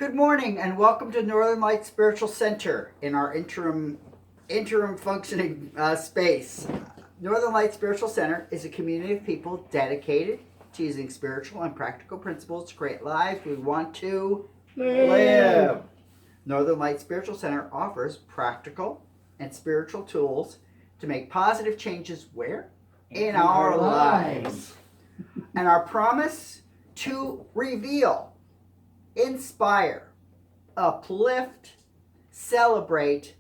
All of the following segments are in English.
Good morning and welcome to Northern Light Spiritual Center in our interim functioning space. Northern Light Spiritual Center is a community of people dedicated to using spiritual and practical principles to create lives we want to live. Northern Light Spiritual Center offers practical and spiritual tools to make positive changes where? In our lives. And our promise to reveal, inspire, uplift, celebrate,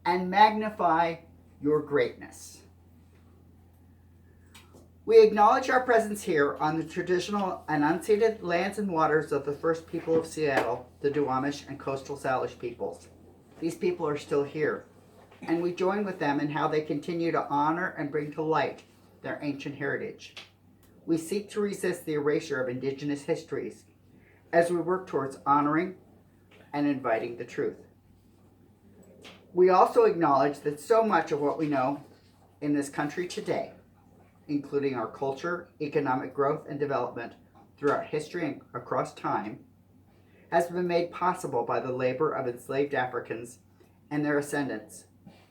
and magnify your greatness. We acknowledge our presence here on the traditional and unceded lands and waters of the first people of Seattle, the Duwamish and coastal Salish peoples. These people are still here, and we join with them in how they continue to honor and bring to light their ancient heritage. We seek to resist the erasure of Indigenous histories as we work towards honoring and inviting the truth. We also acknowledge that so much of what we know in this country today, including our culture, economic growth, and development throughout history and across time, has been made possible by the labor of enslaved Africans and their ascendants,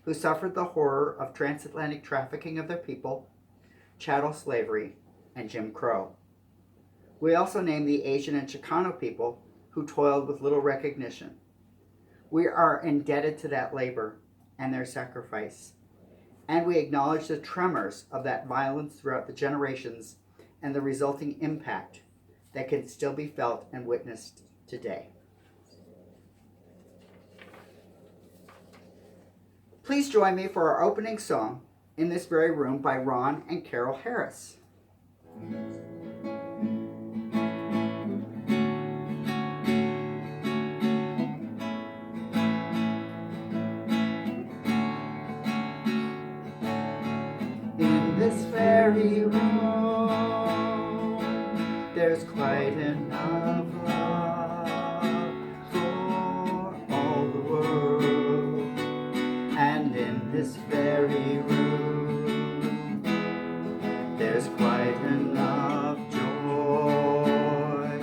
who suffered the horror of transatlantic trafficking of their people, chattel slavery, and Jim Crow. We also name the Asian and Chicano people who toiled with little recognition. We are indebted to that labor and their sacrifice, and we acknowledge the tremors of that violence throughout the generations and the resulting impact that can still be felt and witnessed today. Please join me for our opening song, In This Very Room, by Ron and Carol Harris. In this very room, there's quite enough love for all the world. And in this very room, there's quite enough joy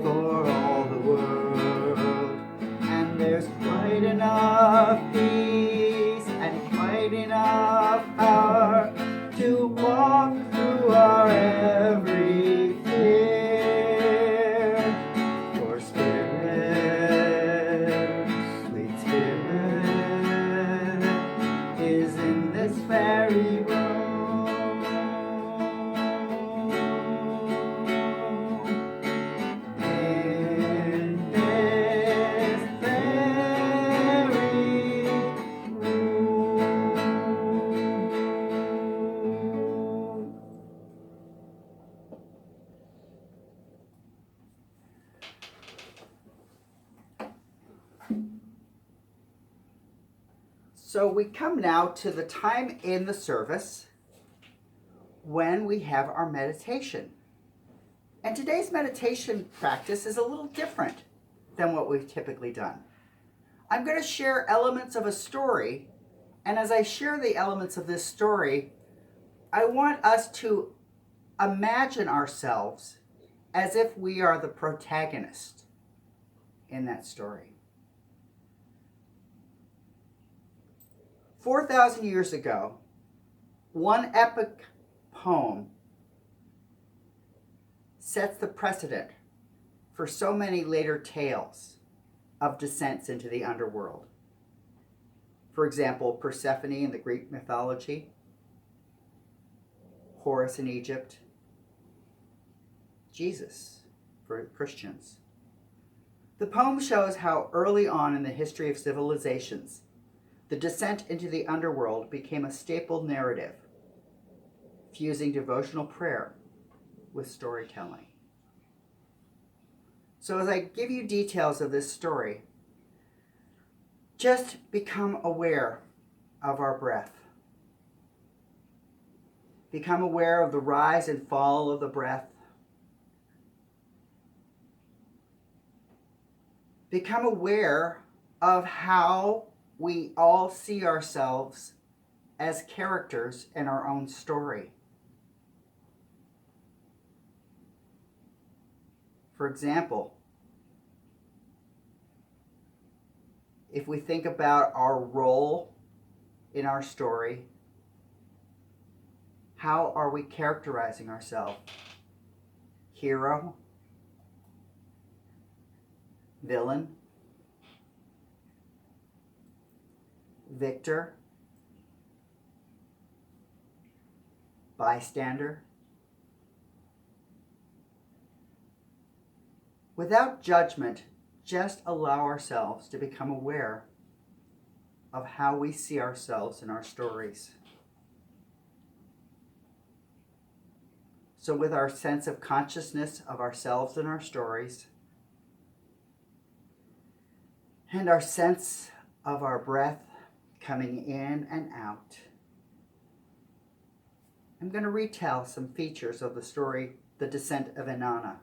for all the world. And there's quite enough peace and quite enough power to walk through our every fear. For Spirit, sweet Spirit, is in this very room. In this very room. So we come now to the time in the service when we have our meditation. And today's meditation practice is a little different than what we've typically done. I'm going to share elements of a story, and as I share the elements of this story, I want us to imagine ourselves as if we are the protagonist in that story. 4,000 years ago, one epic poem sets the precedent for so many later tales of descents into the underworld. For example, Persephone in the Greek mythology, Horus in Egypt, Jesus for Christians. The poem shows how early on in the history of civilizations, the descent into the underworld became a staple narrative, fusing devotional prayer with storytelling. So as I give you details of this story, just become aware of our breath. Become aware of the rise and fall of the breath. Become aware of how we all see ourselves as characters in our own story. For example, if we think about our role in our story, how are we characterizing ourselves? Hero? Villain? Victor? Bystander? Without judgment, just allow ourselves to become aware of how we see ourselves in our stories. So with our sense of consciousness of ourselves and our stories, and our sense of our breath coming in and out, I'm going to retell some features of the story, The Descent of Inanna.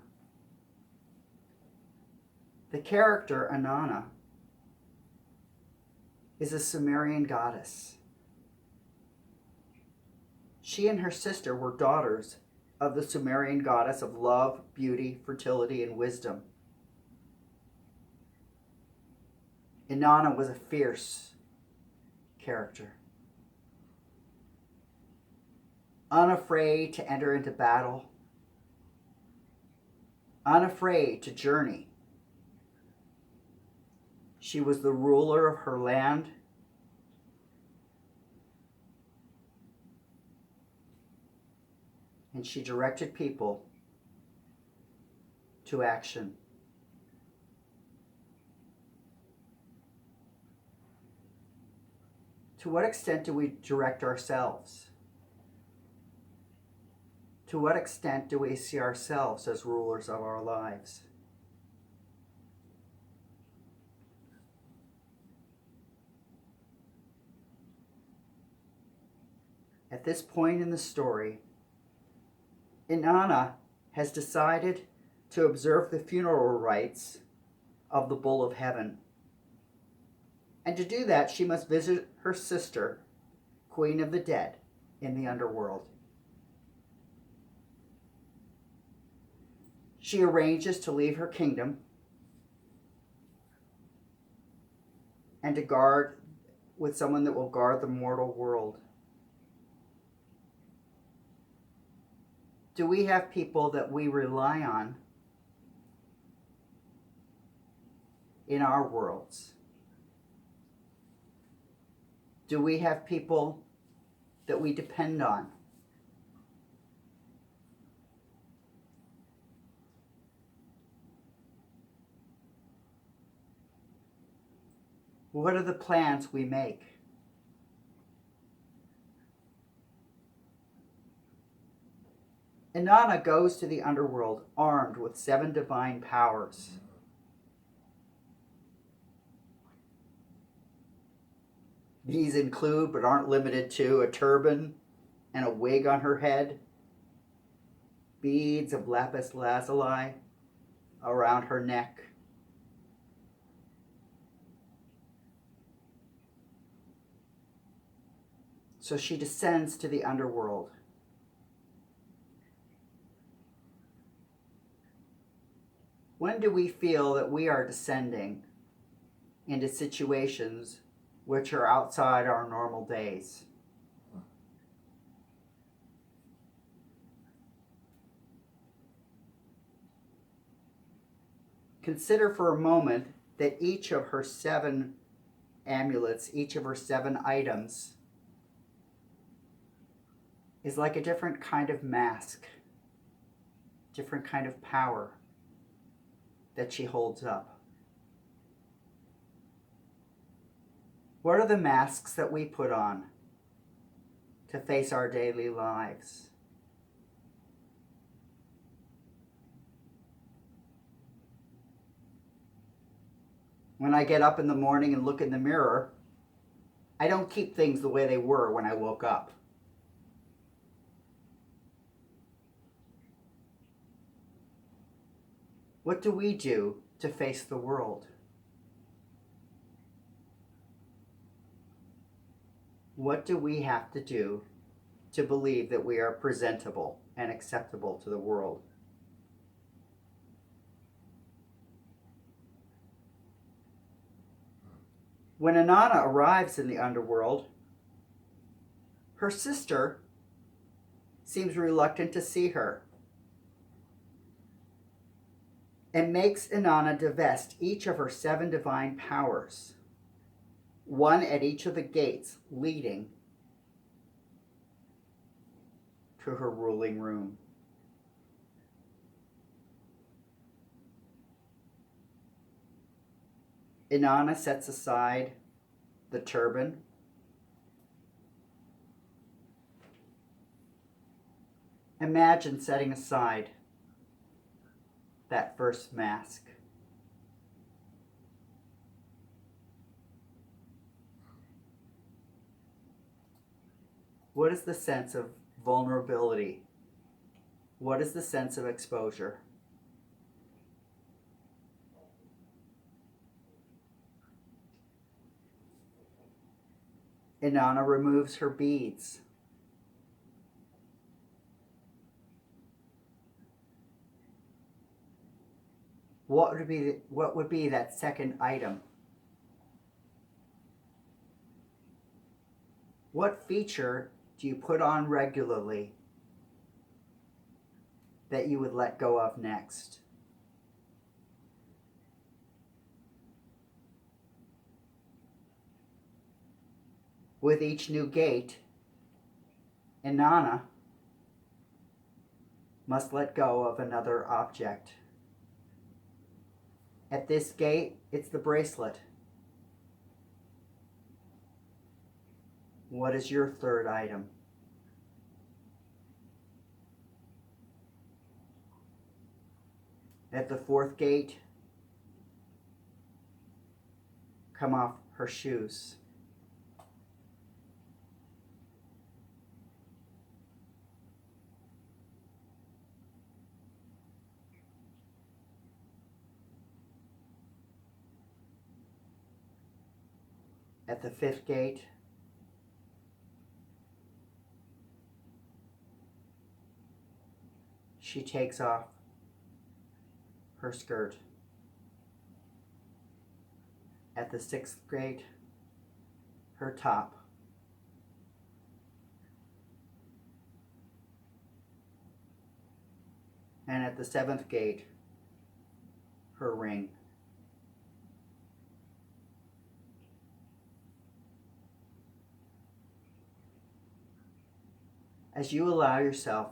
The character Inanna is a Sumerian goddess. She and her sister were daughters of the Sumerian goddess of love, beauty, fertility, and wisdom. Inanna was a fierce character, unafraid to enter into battle, unafraid to journey. She was the ruler of her land, and she directed people to action. To what extent do we direct ourselves? To what extent do we see ourselves as rulers of our lives? At this point in the story, Inanna has decided to observe the funeral rites of the Bull of Heaven. And to do that, she must visit her sister, Queen of the Dead, in the underworld. She arranges to leave her kingdom and to guard with someone that will guard the mortal world. Do we have people that we rely on in our worlds? Do we have people that we depend on? What are the plans we make? Inanna goes to the underworld armed with 7 divine powers. These include, but aren't limited to, a turban and a wig on her head, beads of lapis lazuli around her neck, so she descends to the underworld. When do we feel that we are descending into situations which are outside our normal days? Consider for a moment that each of her 7 amulets, each of her 7 items, is like a different kind of mask, different kind of power that she holds up. What are the masks that we put on to face our daily lives? When I get up in the morning and look in the mirror, I don't keep things the way they were when I woke up. What do we do to face the world? What do we have to do to believe that we are presentable and acceptable to the world? When Inanna arrives in the underworld, her sister seems reluctant to see her and makes Inanna divest each of her 7 divine powers, one at each of the gates leading to her ruling room. Inanna sets aside the turban, imagine setting aside that first mask. What is the sense of vulnerability? What is the sense of exposure? Inanna removes her beads. What would be that second item? What feature do you put on regularly that you would let go of next? With each new gate, Inanna must let go of another object. At this gate, it's the bracelet. What is your third item? At the 4th gate, come off her shoes. At the 5th gate, she takes off her skirt. At the 6th gate, her top. And at the 7th gate, her ring. As you allow yourself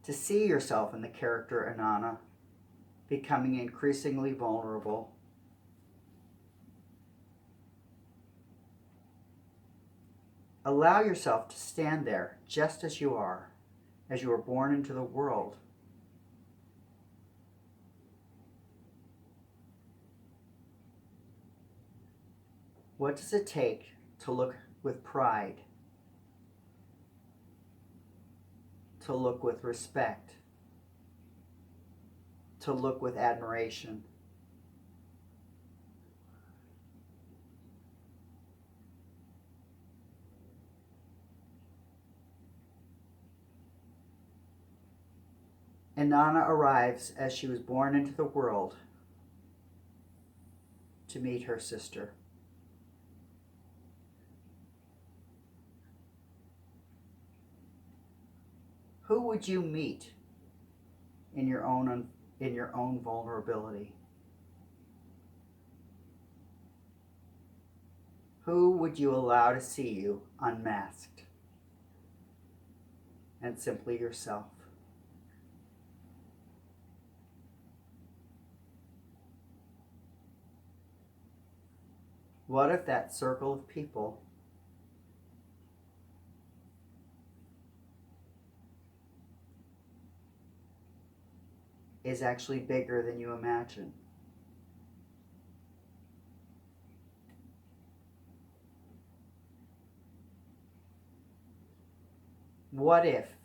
to see yourself in the character Inanna, becoming increasingly vulnerable, allow yourself to stand there just as you are born into the world. What does it take to look with pride, to look with respect, to look with admiration? Inanna arrives as she was born into the world to meet her sister. Who would you meet in your own vulnerability? Who would you allow to see you unmasked and simply yourself? What if that circle of people is actually bigger than you imagine? What if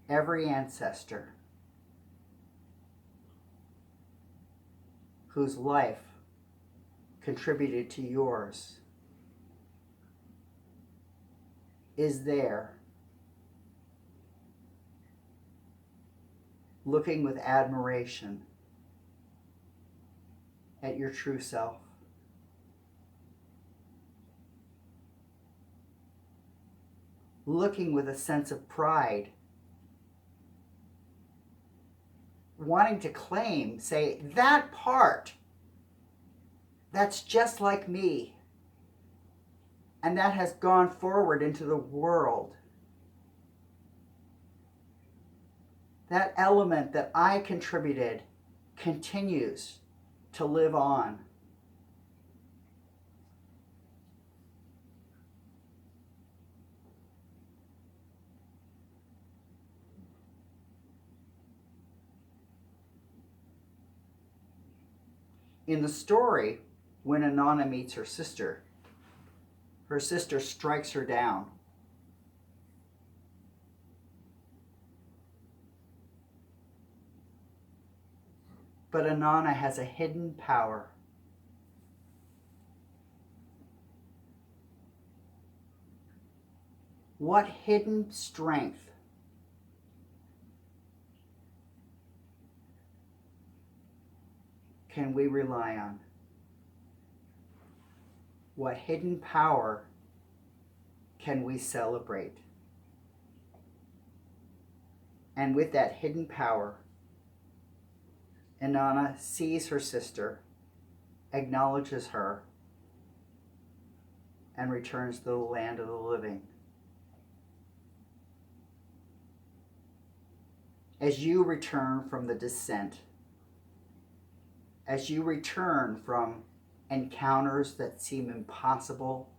every ancestor whose life contributed to yours is there, looking with admiration at your true self? looking with a sense of pride, wanting to claim, say, that part, that's just like me. And that has gone forward into the world. That element that I contributed continues to live on. In the story, when Inanna meets her sister strikes her down. But Inanna has a hidden power. What hidden strength can we rely on? What hidden power can we celebrate? And with that hidden power, Inanna sees her sister, acknowledges her, and returns to the land of the living. As you return from the descent, as you return from encounters that seem impossible,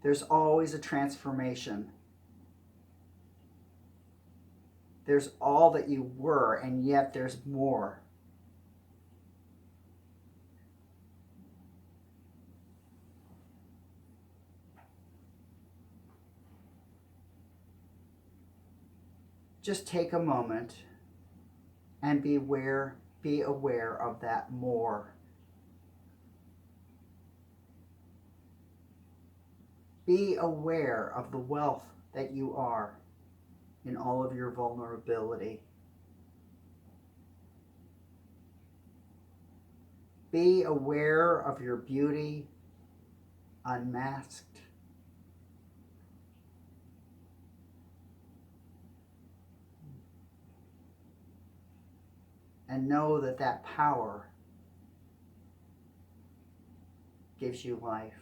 there's always a transformation. There's all that you were, and yet there's more. Just take a moment and be aware of that more. Be aware of the wealth that you are in all of your vulnerability. Be aware of your beauty unmasked. And know that that power gives you life.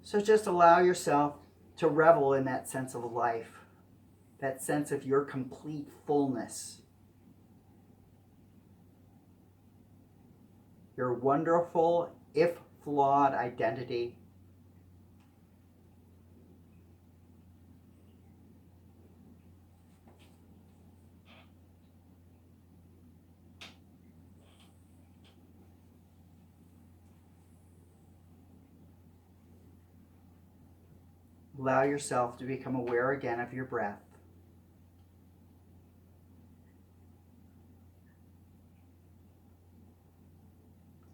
So just allow yourself to revel in that sense of life, that sense of your complete fullness, your wonderful, if flawed, identity. Allow yourself to become aware again of your breath.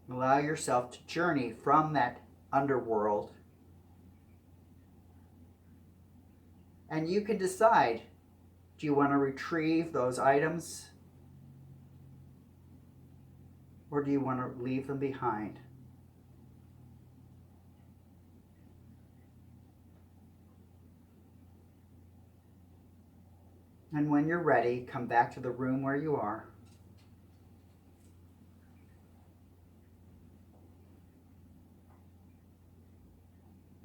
Allow yourself to journey from that underworld. And you can decide, do you want to retrieve those items? Or do you want to leave them behind? And when you're ready, come back to the room where you are.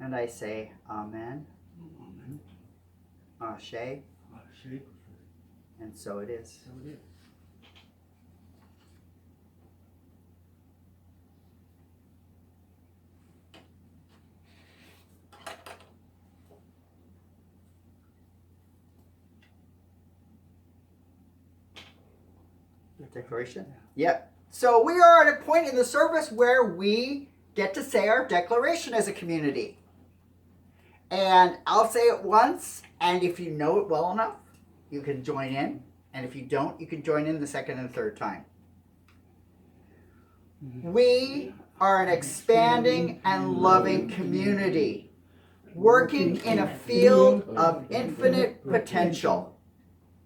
And I say, Amen. Amen. Ashe. Ashe. And so it is. So it is. Declaration? Yep. So we are at a point in the service where we get to say our declaration as a community. And I'll say it once, and if you know it well enough, you can join in. And if you don't, you can join in the second and third time. We are an expanding and loving community, working in a field of infinite potential.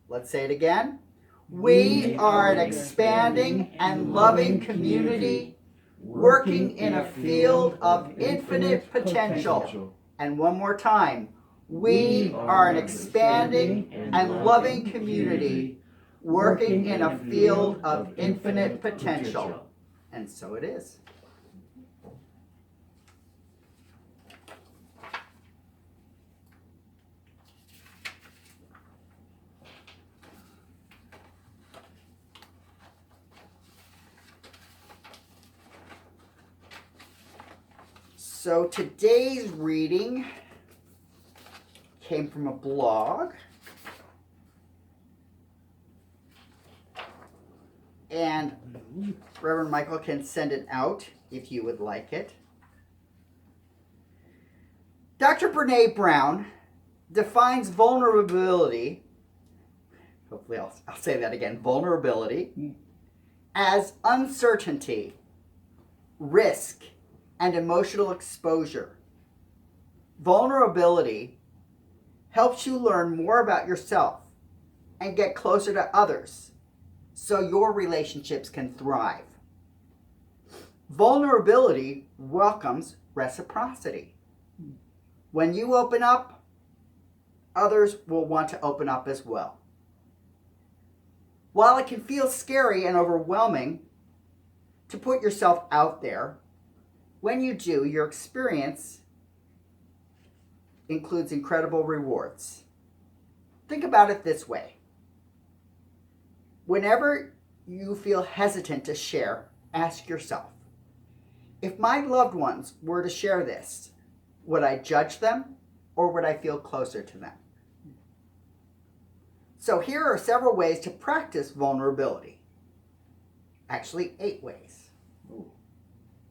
Let's say it again. We are an expanding and loving community working in a field of infinite potential. And one more time, we are an expanding and loving community working in a field of infinite potential. And so it is. So today's reading came from a blog. And Reverend Mykal can send it out if you would like it. Dr. Brene Brown defines vulnerability, hopefully I'll say that again, vulnerability, as uncertainty, risk, and emotional exposure. Vulnerability helps you learn more about yourself and get closer to others so your relationships can thrive. Vulnerability welcomes reciprocity. When you open up, others will want to open up as well. While it can feel scary and overwhelming to put yourself out there, when you do, your experience includes incredible rewards. Think about it this way. Whenever you feel hesitant to share, ask yourself, if my loved ones were to share this, would I judge them or would I feel closer to them? So here are several ways to practice vulnerability. Actually, 8 ways.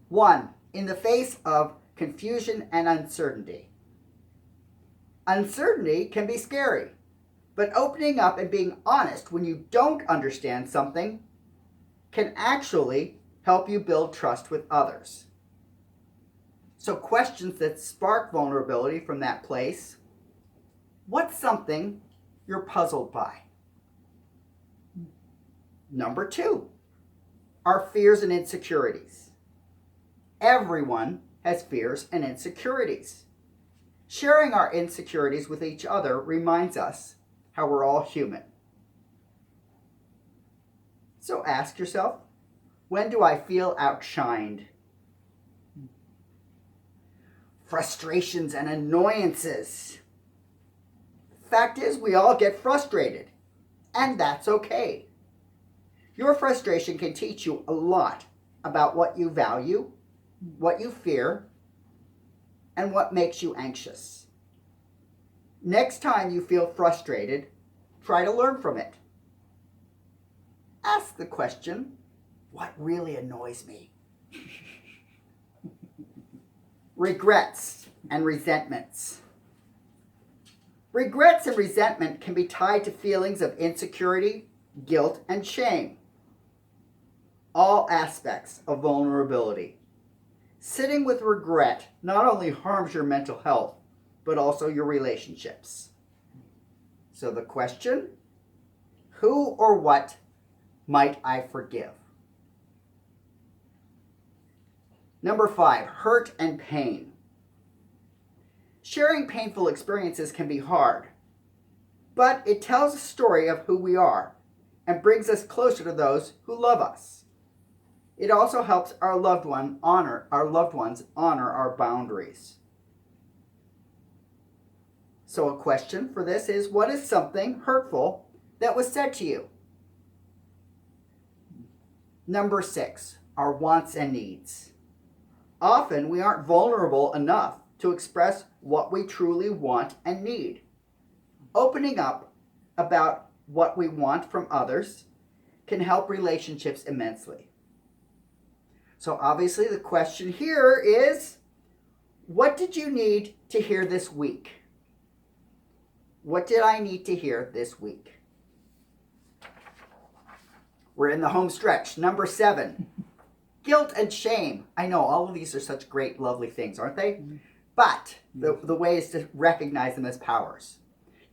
1. In the face of confusion and uncertainty. Uncertainty can be scary, but opening up and being honest when you don't understand something can actually help you build trust with others. So questions that spark vulnerability from that place. What's something you're puzzled by? Number 2, our fears and insecurities. Everyone has fears and insecurities. Sharing our insecurities with each other reminds us how we're all human. So ask yourself, when do I feel outshined? Frustrations and annoyances. Fact is, we all get frustrated, and that's okay. Your frustration can teach you a lot about what you value, what you fear, and what makes you anxious. Next time you feel frustrated, try to learn from it. Ask the question, what really annoys me? Regrets and resentments. Regrets and resentment can be tied to feelings of insecurity, guilt, and shame. All aspects of vulnerability. Sitting with regret not only harms your mental health, but also your relationships. So the question, who or what might I forgive? Number 5, hurt and pain. Sharing painful experiences can be hard, but it tells a story of who we are and brings us closer to those who love us. It also helps our loved ones honor our boundaries. So a question for this is, what is something hurtful that was said to you? Number 6, our wants and needs. Often we aren't vulnerable enough to express what we truly want and need. Opening up about what we want from others can help relationships immensely. So obviously the question here is, what did you need to hear this week? What did I need to hear this week? We're in the home stretch. Number 7, guilt and shame. I know all of these are such great, lovely things, aren't they? But the way is to recognize them as powers.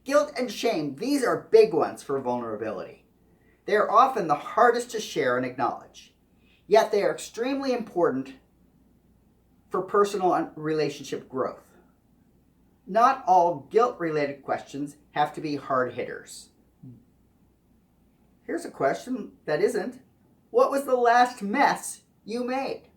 Guilt and shame, these are big ones for vulnerability. They are often the hardest to share and acknowledge, yet they are extremely important for personal and relationship growth. Not all guilt-related questions have to be hard hitters. Here's a question that isn't. What was the last mess you made?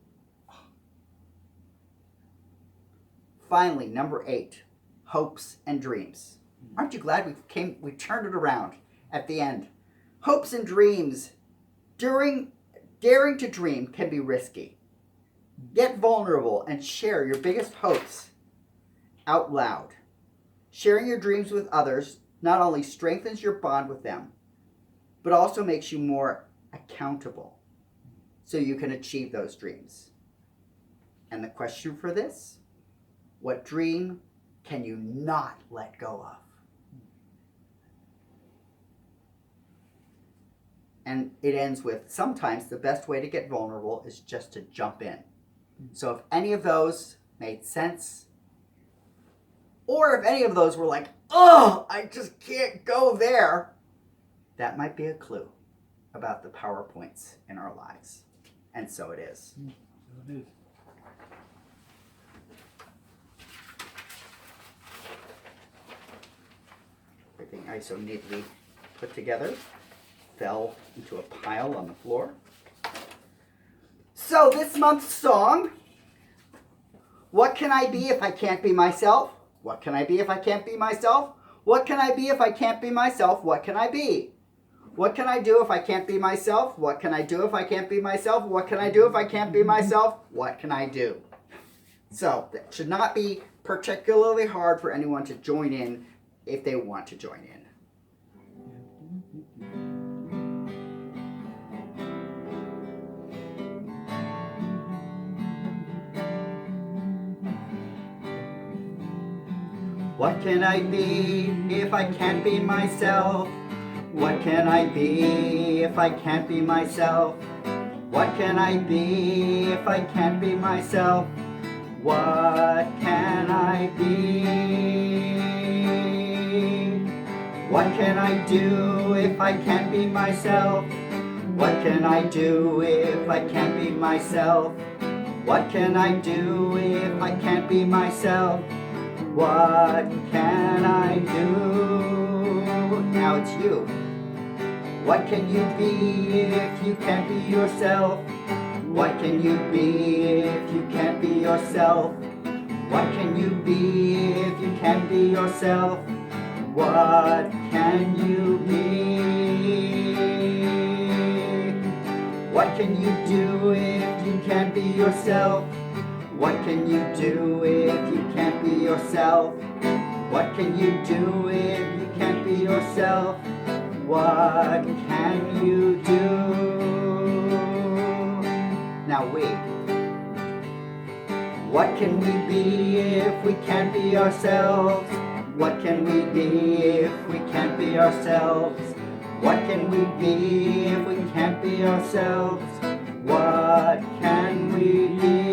Finally, number 8, hopes and dreams. Aren't you glad we turned it around at the end? Hopes and dreams. Daring to dream can be risky. Get vulnerable and share your biggest hopes out loud. Sharing your dreams with others not only strengthens your bond with them, but also makes you more accountable so you can achieve those dreams. And the question for this, what dream can you not let go of? And it ends with, sometimes the best way to get vulnerable is just to jump in. So if any of those made sense, or if any of those were like, oh, I just can't go there, that might be a clue about the PowerPoints in our lives. And so it is. So it is. Everything I so neatly put together fell into a pile on the floor. So this month's song, what can I be if I can't be myself? What can I be if I can't be myself? What can I be if I can't be myself? What can I be? What can I do if I can't be myself? What can I do if I can't be myself? What can I do if I can't be myself? What can I do? So that should not be particularly hard for anyone to join in if they want to join in. What can I be if I can't be myself? What can I be if I can't be myself? What can I be if I can't be myself? What can I be? What can I do if I can't be myself? What can I do if I can't be myself? What can I do if I can't be myself? What can I do? Now it's you. What can you be if you can't be yourself? What can you be if you can't be yourself? What can you be if you can't be yourself? What can you be? What can you do if you can't be yourself? What can you do if you can't be yourself? What can you do if you can't be yourself? What can you do? Now we. What can we be if we can't be ourselves? What can we be if we can't be ourselves? What can we be if we can't be ourselves? What can we be?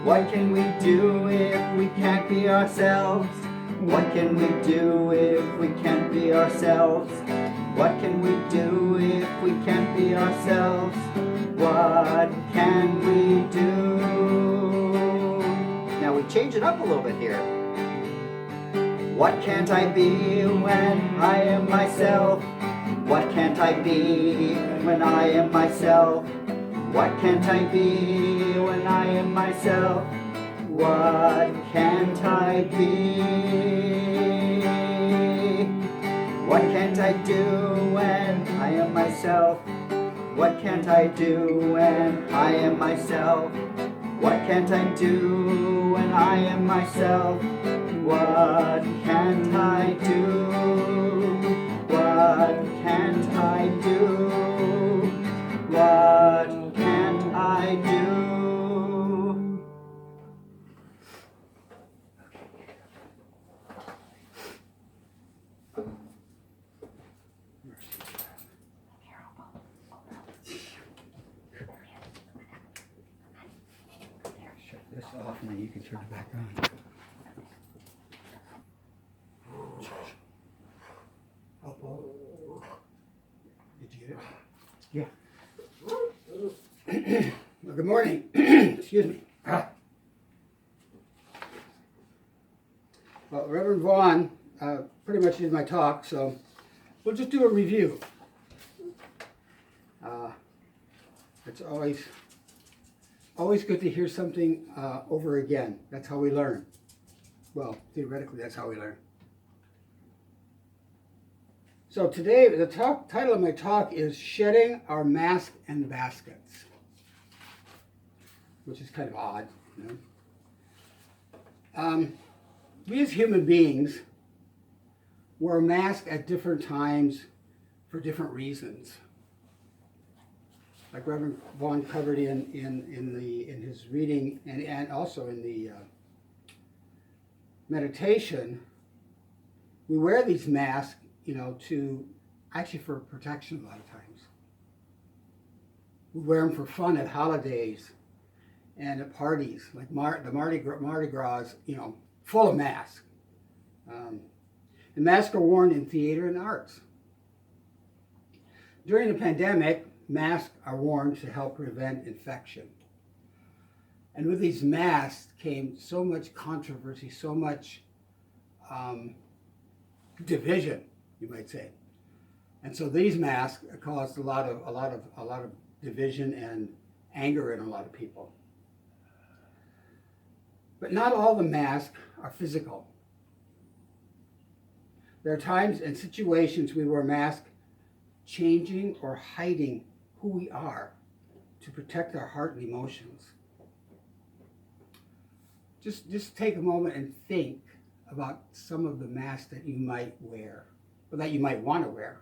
What can we do if we can't be ourselves? What can we do if we can't be ourselves? What can we do if we can't be ourselves? What can we do? Now we change it up a little bit here. What can't I be when I am myself? What can't I be when I am myself? What can't I be when I am myself? What can't I be? What can't I do when I am myself? What can't I do when I am myself? What can't I do when I am myself? What can't I do? What can't I do? What can't I do? Shut this off and then you can turn it back on. Good morning. Excuse me. Well, Reverend Vaughn pretty much did my talk, so we'll just do a review. It's always good to hear something over again. That's how we learn. Well, theoretically, that's how we learn. So today, the title of my talk is Shedding Our Mask and Baskets, which is kind of odd, you know. We as human beings wear a mask at different times for different reasons. Like Reverend Vaughn covered in his reading and also in the meditation, we wear these masks, you know, for protection a lot of times. We wear them for fun at holidays and at parties, like the Mardi Gras, you know, full of masks. The masks are worn in theater and arts. During the pandemic, masks are worn to help prevent infection. And with these masks came so much controversy, so much division, you might say. And so these masks caused a lot of division and anger in a lot of people. But not all the masks are physical. There are times and situations we wear masks changing or hiding who we are to protect our heart and emotions. Just take a moment and think about some of the masks that you might wear, or that you might want to wear.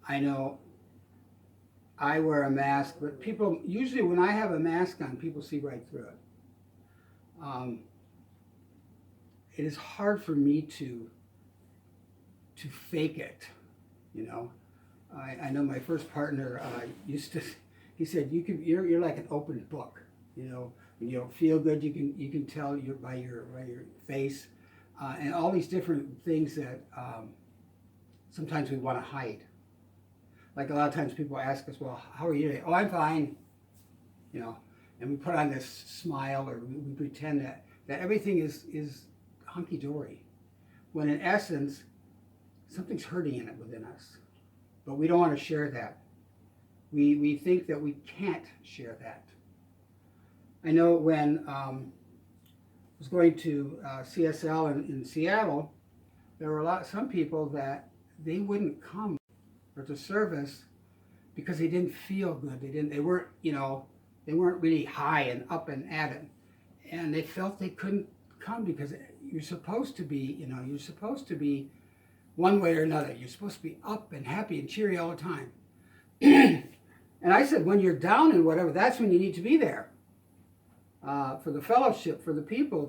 I know I wear a mask, but people, usually when I have a mask on, people see right through it. It is hard for me to fake it, you know. I know my first partner he said, you're like an open book, you know. When you don't feel good, you can tell by your face, and all these different things that sometimes we want to hide. Like a lot of times people ask us, well, how are you today? Oh, I'm fine, you know. And we put on this smile, or we pretend that everything is hunky-dory, when in essence, something's hurting in it within us. But we don't want to share that. We think that we can't share that. I know when I was going to CSL in Seattle, there were some people that they wouldn't come or to service because they didn't feel good. They weren't really high and up and at it, and they felt they couldn't come because you're supposed to be one way or another. You're supposed to be up and happy and cheery all the time. And I said, when you're down and whatever, that's when you need to be there for the fellowship, for the people,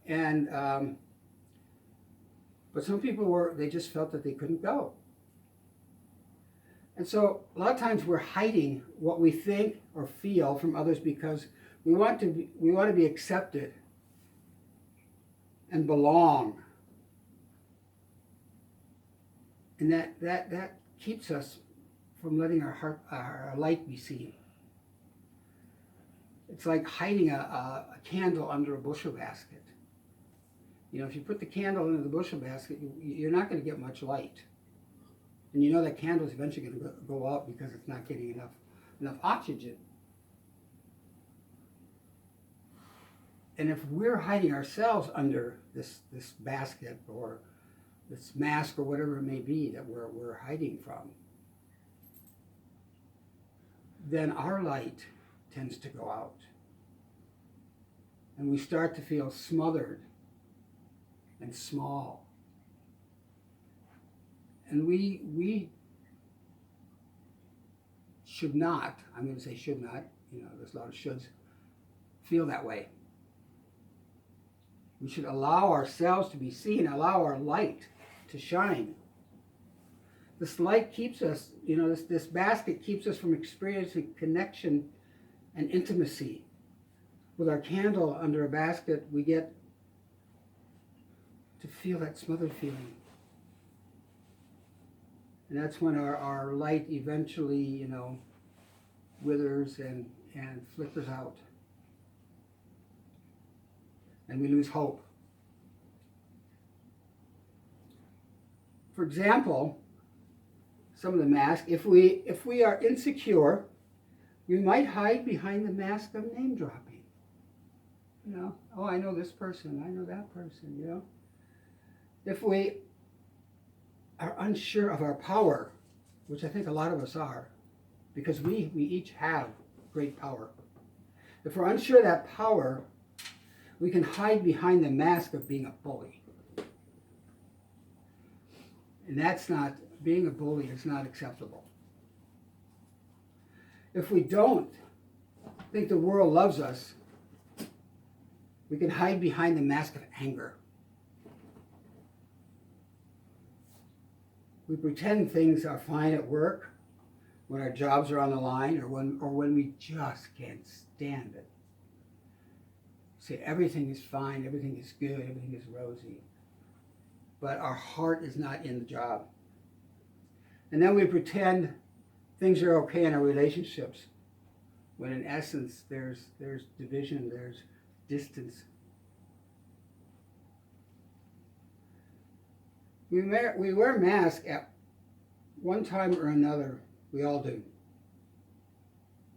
and but some people they just felt that they couldn't go. And so a lot of times we're hiding what we think or feel from others because we want to be accepted and belong. And that keeps us from letting our light be seen. It's like hiding a candle under a bushel basket. You know, if you put the candle into the bushel basket, you're not going to get much light. And you know that candle is eventually going to go out because it's not getting enough oxygen. And if we're hiding ourselves under this basket or this mask or whatever it may be that we're hiding from, then our light tends to go out. And we start to feel smothered and small. And we should not, I'm going to say should not, you know, there's a lot of shoulds, feel that way. We should allow ourselves to be seen, allow our light to shine. This light keeps us, you know, this basket keeps us from experiencing connection and intimacy. With our candle under a basket, we get to feel that smothered feeling. And that's when our light eventually, you know, withers and flickers out. And we lose hope. For example, some of the masks, if we are insecure, we might hide behind the mask of name dropping. You know, oh, I know this person, I know that person, you know. If we are unsure of our power, which I think a lot of us are, because we each have great power. If we're unsure of that power, we can hide behind the mask of being a bully. And that's not, being a bully is not acceptable. If we don't think the world loves us, we can hide behind the mask of anger. We pretend things are fine at work, when our jobs are on the line, or when we just can't stand it. Say everything is fine, everything is good, everything is rosy. But our heart is not in the job. And then we pretend things are okay in our relationships, when in essence there's division, there's distance. We wear masks at one time or another. We all do.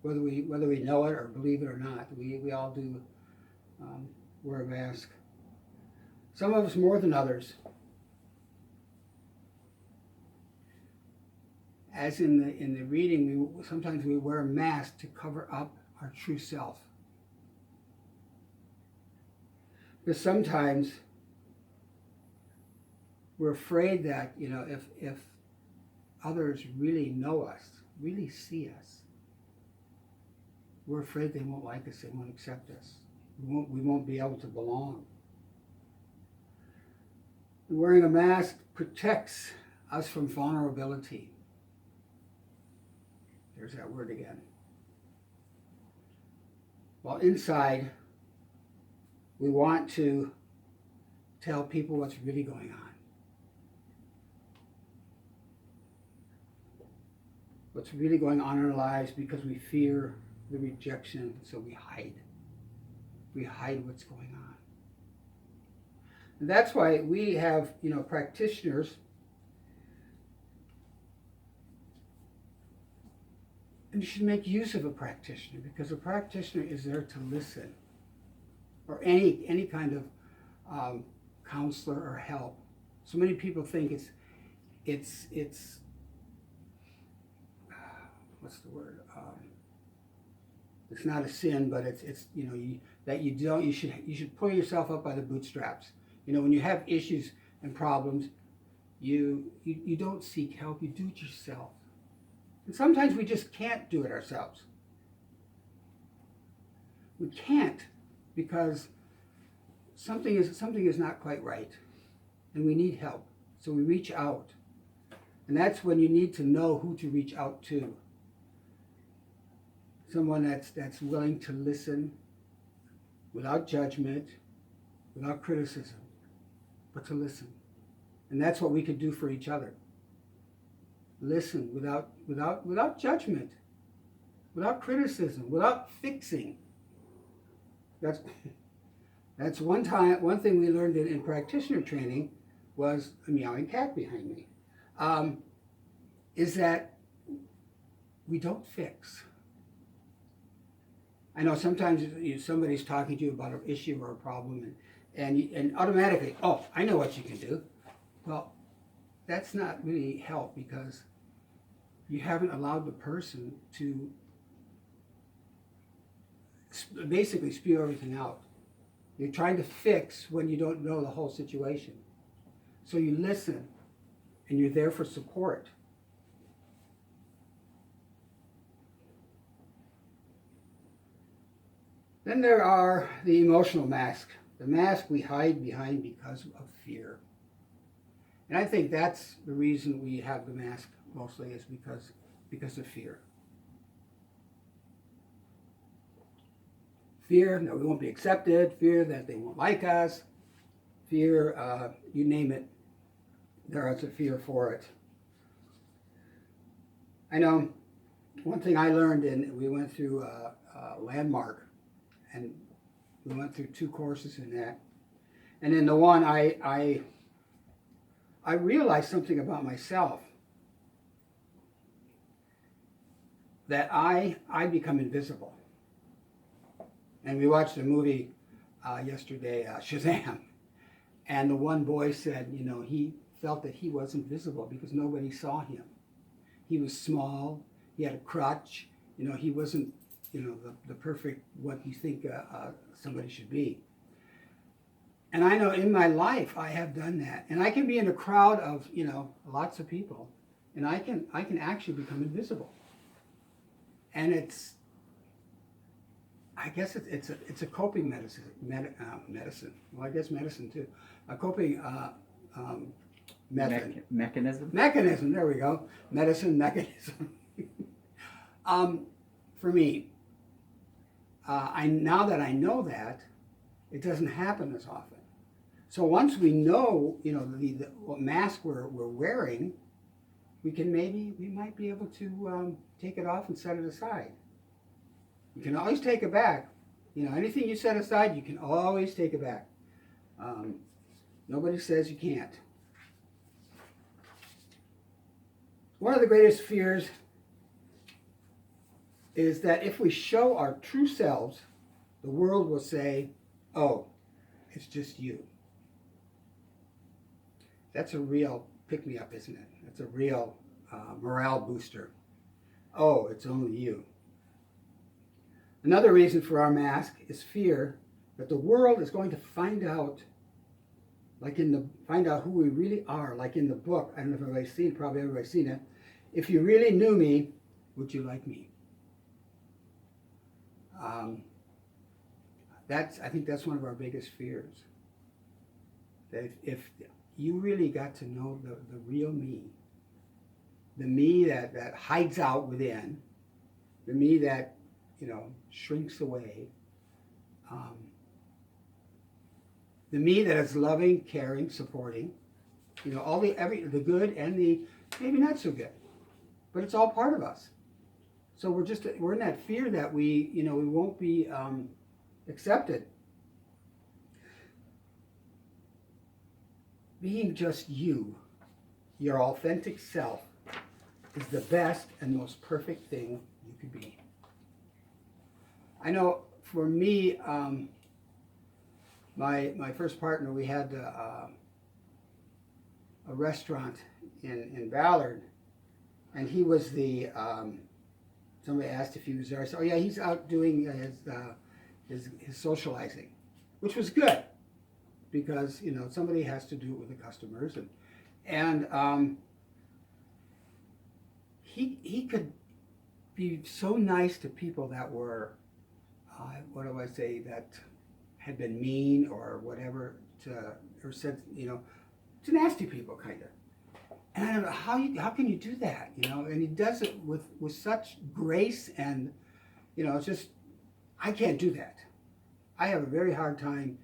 Whether we know it or believe it or not, we all do wear a mask. Some of us more than others. As in the reading, sometimes we wear a mask to cover up our true self. Because sometimes we're afraid that, you know, if others really know us, really see us, we're afraid they won't like us, they won't accept us. We won't be able to belong. Wearing a mask protects us from vulnerability. There's that word again. While inside, we want to tell people what's really going on. What's really going on in our lives, because we fear the rejection, so we hide. We hide what's going on. And that's why we have, you know, practitioners. And you should make use of a practitioner, because a practitioner is there to listen, or any kind of counselor or help. So many people think it's what's the word? It's not a sin, but it's you know, you should pull yourself up by the bootstraps. You know, when you have issues and problems, you don't seek help. You do it yourself. And sometimes we just can't do it ourselves. We can't, because something is not quite right, and we need help. So we reach out, and that's when you need to know who to reach out to. Someone that's willing to listen without judgment, without criticism, but to listen. And that's what we could do for each other. Listen without judgment, without criticism, without fixing. That's one thing we learned in practitioner training was a meowing cat behind me. Is that we don't fix. I know sometimes somebody's talking to you about an issue or a problem, and automatically, oh, I know what you can do. Well, that's not really help, because you haven't allowed the person to basically spew everything out. You're trying to fix when you don't know the whole situation. So you listen, and you're there for support. Then there are the emotional mask, the mask we hide behind because of fear. And I think that's the reason we have the mask mostly, is because of fear. Fear that we won't be accepted, fear that they won't like us, fear, you name it, there is a fear for it. I know one thing I learned, we went through Landmark, and we went through 2 courses in that. And in the one, I realized something about myself, that I become invisible. And we watched a movie yesterday, Shazam, and the one boy said, he felt that he wasn't visible because nobody saw him. He was small, he had a crutch, he wasn't, the perfect, what you think somebody should be. And I know in my life I have done that. And I can be in a crowd of, lots of people, and I can actually become invisible. And I guess it's a coping medicine. Well, I guess medicine too. A coping method. Mechanism? Mechanism, there we go. Medicine mechanism. For me, now that I know that, it doesn't happen as often. So once we know, what mask we're wearing, we might be able to take it off and set it aside. You can always take it back. Anything you set aside, you can always take it back. Nobody says you can't. One of the greatest fears is that if we show our true selves, the world will say, oh, it's just you. That's a real pick-me-up, isn't it? That's a real morale booster. Oh, it's only you. Another reason for our mask is fear that the world is going to find out, find out who we really are, like in the book. I don't know if everybody's seen it, probably everybody's seen it. If you really knew me, would you like me? I think that's one of our biggest fears. That if you really got to know the real me, the me that hides out within, the me that shrinks away, the me that is loving, caring, supporting, all the good and the maybe not so good, but it's all part of us. So we're in that fear that we won't be accepted. Being just you, your authentic self, is the best and most perfect thing you could be. I know for me, my first partner, we had a restaurant in Ballard, and he was somebody asked if he was there. I said, oh yeah, he's out doing his socializing, which was good, because somebody has to do it with the customers, and he could be so nice to people that were what do I say, that had been mean or whatever, or said to nasty people, kind of. And I don't know how can you do that, and he does it with such grace, and it's just, I can't do that. I have a very hard time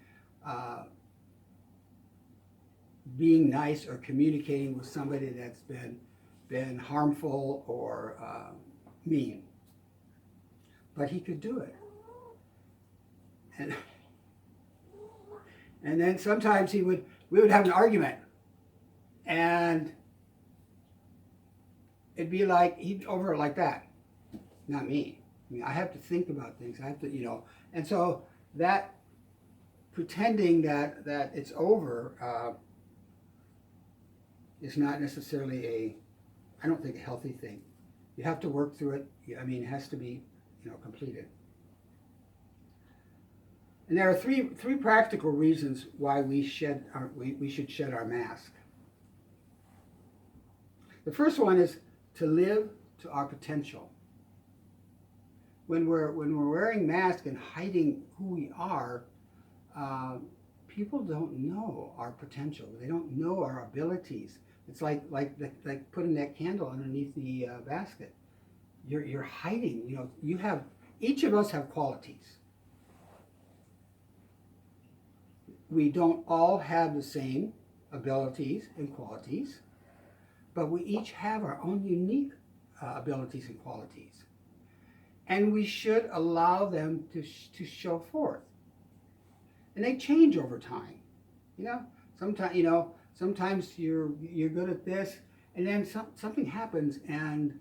being nice or communicating with somebody that's been harmful or mean. But he could do it. And then sometimes we would have an argument, and it'd be like he'd over it like that. Not me. I mean, I have to think about things. I have to, and so that pretending that it's over is not necessarily I don't think, a healthy thing. You have to work through it. I mean, it has to be, completed. And there are three practical reasons why we should shed our mask. The first one is to live to our potential. When we're wearing masks and hiding who we are, people don't know our potential. They don't know our abilities. It's like putting that candle underneath the basket. You're hiding. Each of us have qualities. We don't all have the same abilities and qualities, but we each have our own unique abilities and qualities. and we should allow them to show forth. And they change over time. Sometimes you're good at this, and then something happens, and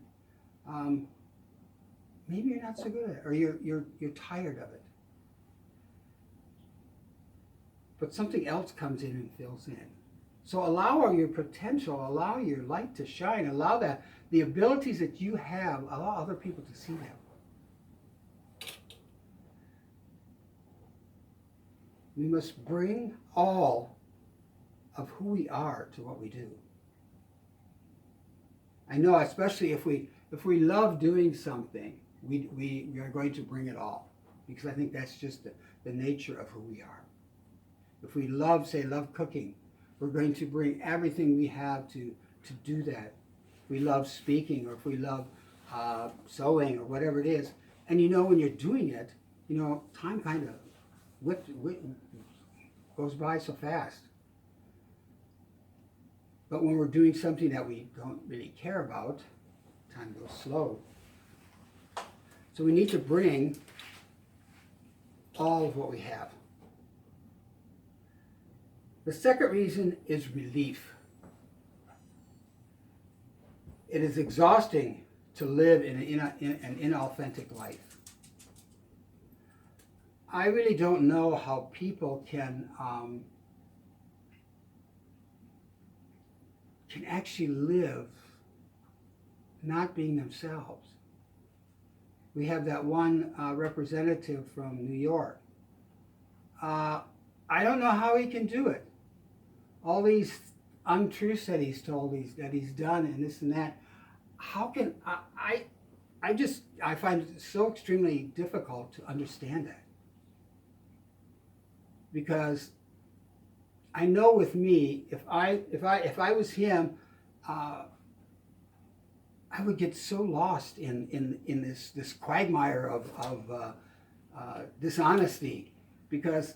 maybe you're not so good at it, or you're tired of it. But something else comes in and fills in. So allow your potential, allow your light to shine, allow the abilities that you have, allow other people to see them. We must bring all of who we are to what we do. I know, especially if we love doing something, we are going to bring it all, because I think that's just the nature of who we are. If we love cooking, we're going to bring everything we have to do that. If we love speaking, or if we love sewing, or whatever it is, and when you're doing it, time kind of goes by so fast. But when we're doing something that we don't really care about, time goes slow. So we need to bring all of what we have. The second reason is relief. It is exhausting to live in an inauthentic life. I really don't know how people can actually live not being themselves. We have that one representative from New York. I don't know how he can do it. All these untruths that he's told, that he's done, and this and that. How can I find it so extremely difficult to understand that. Because I know with me, if I was him, I would get so lost in this quagmire of dishonesty, because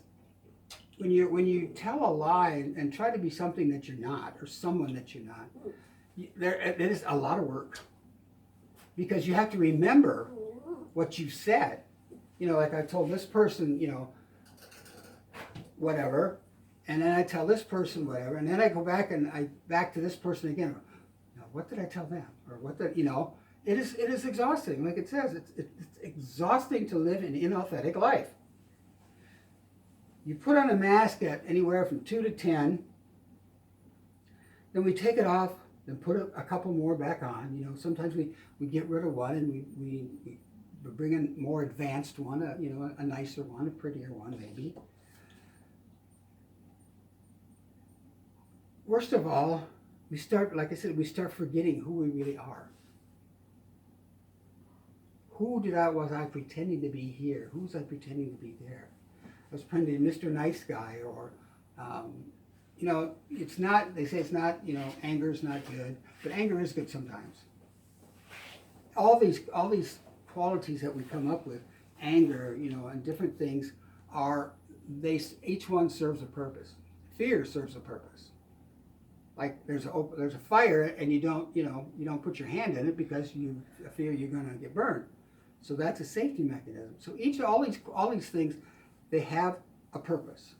when you tell a lie and try to be something that you're not, or someone that you're not, it is a lot of work, because you have to remember what you said. Like I told this person, whatever, and then I tell this person whatever, and then I go back to this person again. What did I tell them? Or what did it is exhausting. Like it says, it's exhausting to live an inauthentic life. You put on a mask at anywhere from 2 to 10, then we take it off, then put a couple more back on. Sometimes we get rid of one, and we bring in a more advanced one, a nicer one, a prettier one maybe. Worst of all, we start forgetting who we really are. Who was I pretending to be here? Who was I pretending to be there? I was pretending to be Mr. Nice Guy, or, it's not, they say it's not, anger is not good, but anger is good sometimes. All these qualities that we come up with, anger, and different things, each one serves a purpose. Fear serves a purpose. Like there's a fire, and you don't put your hand in it because you fear you're going to get burned. So that's a safety mechanism. So all these things, they have a purpose.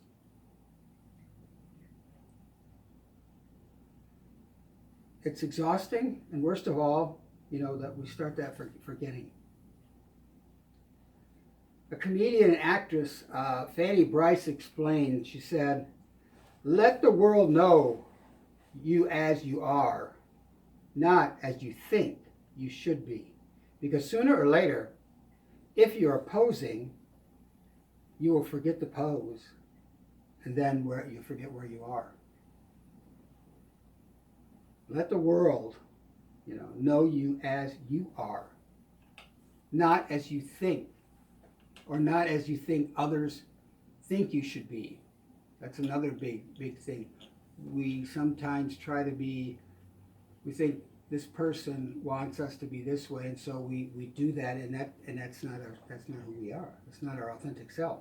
It's exhausting, and worst of all, that we start that forgetting. A comedian and actress, Fanny Brice, explained. She said, "Let the world know you as you are, not as you think you should be. Because sooner or later, if you're posing, you will forget the pose, and then you forget where you are. Let the world, know you as you are, not as you think, or not as you think others think you should be." That's another big thing. We sometimes we think this person wants us to be this way, and so we do that, and that's not who we are. It's not our authentic self.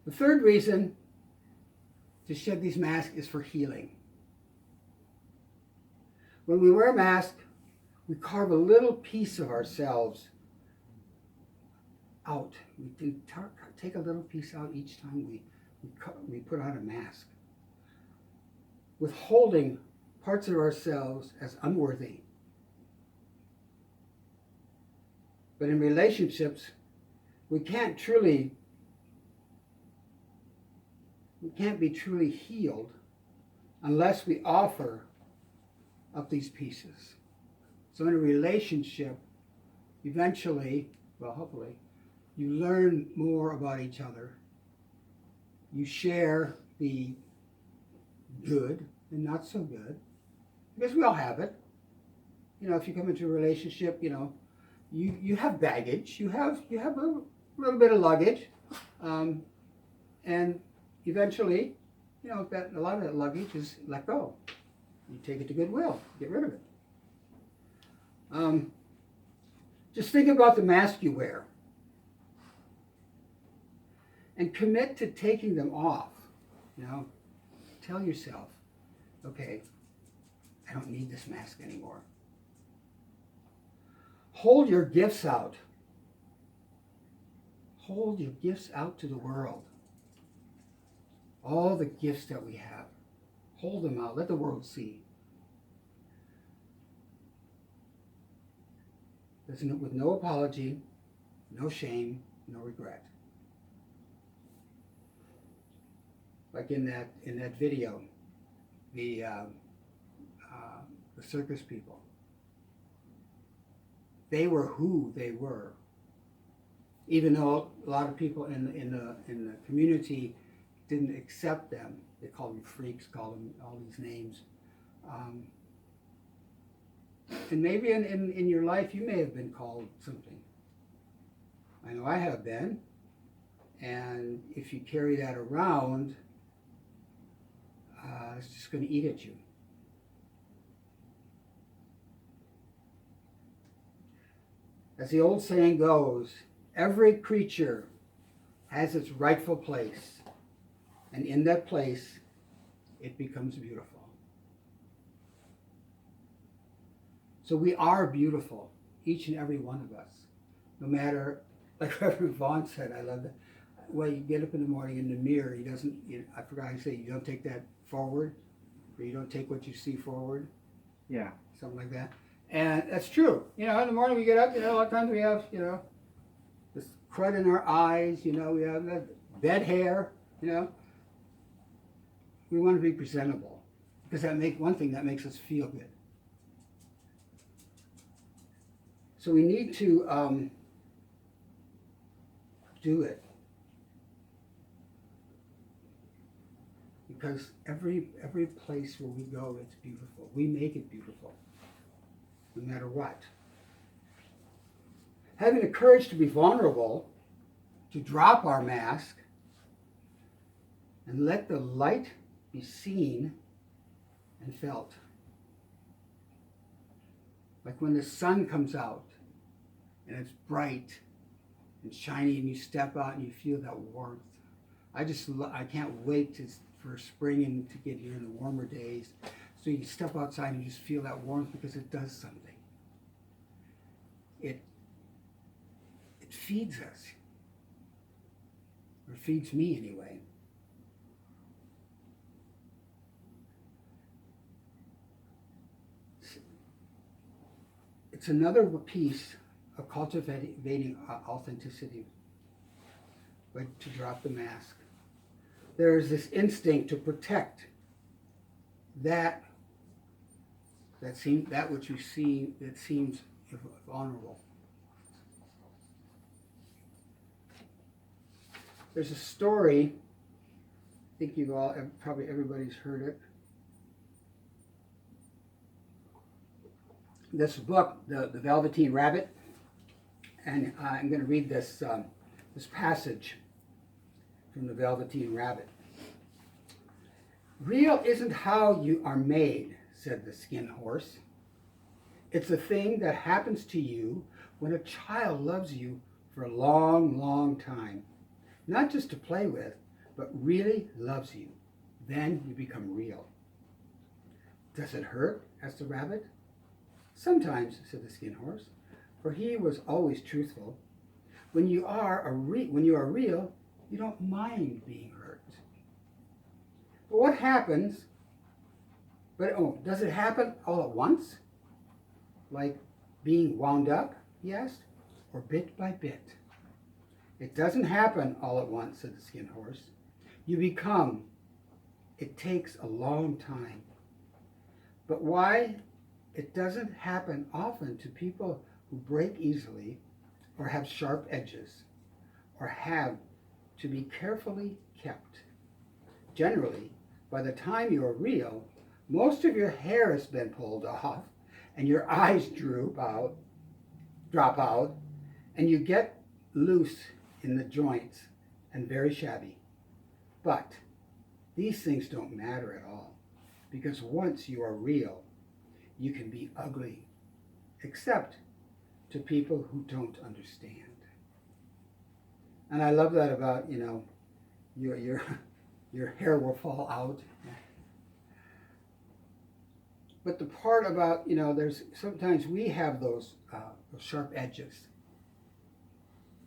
The third reason to shed these masks is for healing. When we wear a mask, we carve a little piece of ourselves out. We take a little piece out each time we put on a mask, withholding parts of ourselves as unworthy. But in relationships, we can't be truly healed unless we offer up these pieces. So in a relationship, eventually, well, hopefully, you learn more about each other. You share the good and not so good, because we all have it. You know, if you come into a relationship, you know, you have baggage, you have a little bit of luggage, and eventually, you know, a lot of that luggage is let go. You take it to Goodwill, get rid of it. Just think about the mask you wear, and commit to taking them off. You know, tell yourself, okay, I don't need this mask anymore. Hold your gifts out. Hold your gifts out to the world. All the gifts that we have. Hold them out. Let the world see. With no apology, no shame, no regret. Like in that video, the circus people. They were who they were, even though a lot of people in the community didn't accept them. They called them freaks, called them all these names. And maybe in your life you may have been called something. I know I have been. And if you carry that around, it's just going to eat at you. As the old saying goes, every creature has its rightful place, and in that place, it becomes beautiful. So we are beautiful, each and every one of us. No matter, like Reverend Vaughn said, I love that. Well, you get up in the morning in the mirror, I forgot how to say, you don't take that forward, or you don't take what you see forward. Yeah. Something like that. And that's true. You know, in the morning we get up, you know, a lot of times we have, you know, this crud in our eyes, you know, we have that bed hair, you know. We want to be presentable, because one thing that makes us feel good. So we need to do it. Because every place where we go, it's beautiful. We make it beautiful, no matter what. Having the courage to be vulnerable, to drop our mask, and let the light be seen and felt. Like when the sun comes out and it's bright and shiny and you step out and you feel that warmth. I can't wait for spring and to get here in the warmer days. So you step outside and you just feel that warmth, because it does something. It feeds us. Or feeds me anyway. It's another piece of cultivating authenticity, but to drop the mask. There is this instinct to protect that which you see that seems vulnerable. There's a story, I think probably everybody's heard it. This book, The Velveteen Rabbit, and I'm going to read this passage from The Velveteen Rabbit. "Real isn't how you are made," said the skin horse. "It's a thing that happens to you when a child loves you for a long, long time. Not just to play with, but really loves you. Then you become real." "Does it hurt?" asked the rabbit. Sometimes, said the Skin Horse, for he was always truthful. When you are real, you don't mind being hurt. But what happens? Does it happen all at once? Like being wound up, he asked, or bit by bit? It doesn't happen all at once, said the Skin Horse. You become. It takes a long time. But why it doesn't happen often to people who break easily or have sharp edges or have to be carefully kept. Generally, by the time you are real, most of your hair has been pulled off and your eyes drop out, and you get loose in the joints and very shabby. But these things don't matter at all, because once you are real, you can be ugly, except to people who don't understand. And I love that about, your hair will fall out. But the part about, there's sometimes we have those sharp edges.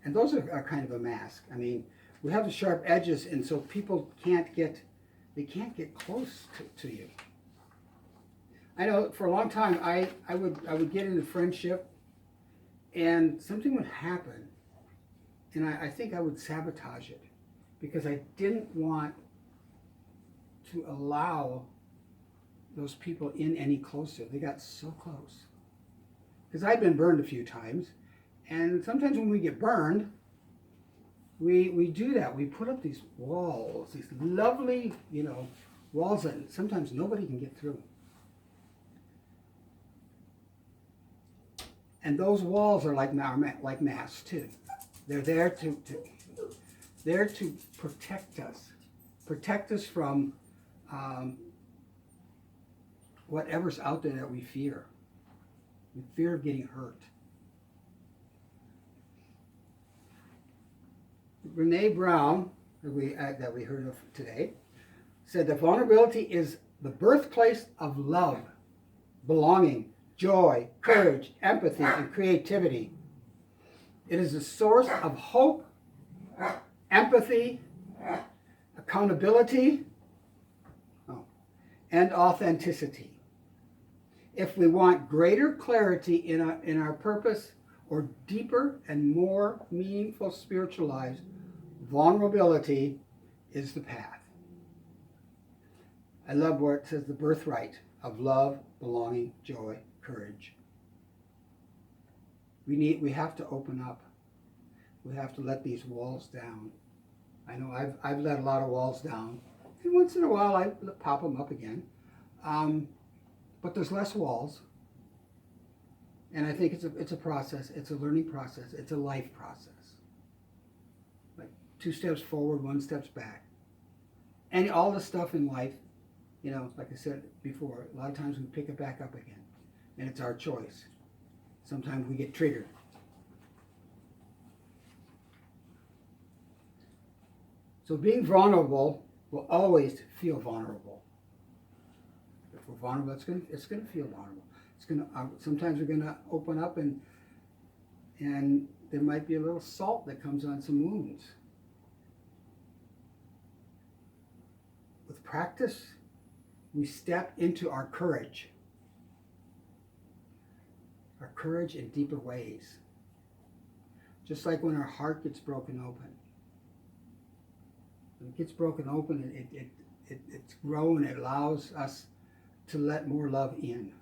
And those are kind of a mask. I mean, we have the sharp edges, and so people can't get close to you. I know for a long time I would get into friendship, and something would happen, and I think I would sabotage it because I didn't want to allow those people in any closer. They got so close. Because I'd been burned a few times, and sometimes when we get burned, we do that. We put up these walls, these lovely, walls that sometimes nobody can get through. And those walls are like masks too. They're there to protect us from whatever's out there that we fear. We fear of getting hurt. Brene Brown, that we heard of today, said that vulnerability is the birthplace of love, belonging, joy, courage, empathy, and creativity. It is the source of hope, empathy, accountability, and authenticity. If we want greater clarity in our purpose or deeper and more meaningful spiritual lives, vulnerability is the path. I love where it says the birthright of love, belonging, joy, courage. We have to open up. We have to let these walls down. I know I've let a lot of walls down, and once in a while I pop them up again. But there's less walls, and I think it's a process. It's a learning process. It's a life process. Like 2 steps forward, 1 step back, and all the stuff in life, like I said before, a lot of times we pick it back up again, and it's our choice. Sometimes we get triggered. So being vulnerable will always feel vulnerable. If we're vulnerable, it's going to feel vulnerable. Sometimes we're going to open up, and there might be a little salt that comes on some wounds. With practice, we step into our courage in deeper ways. Just like when our heart gets broken open. When it gets broken open, it's grown. It allows us to let more love in.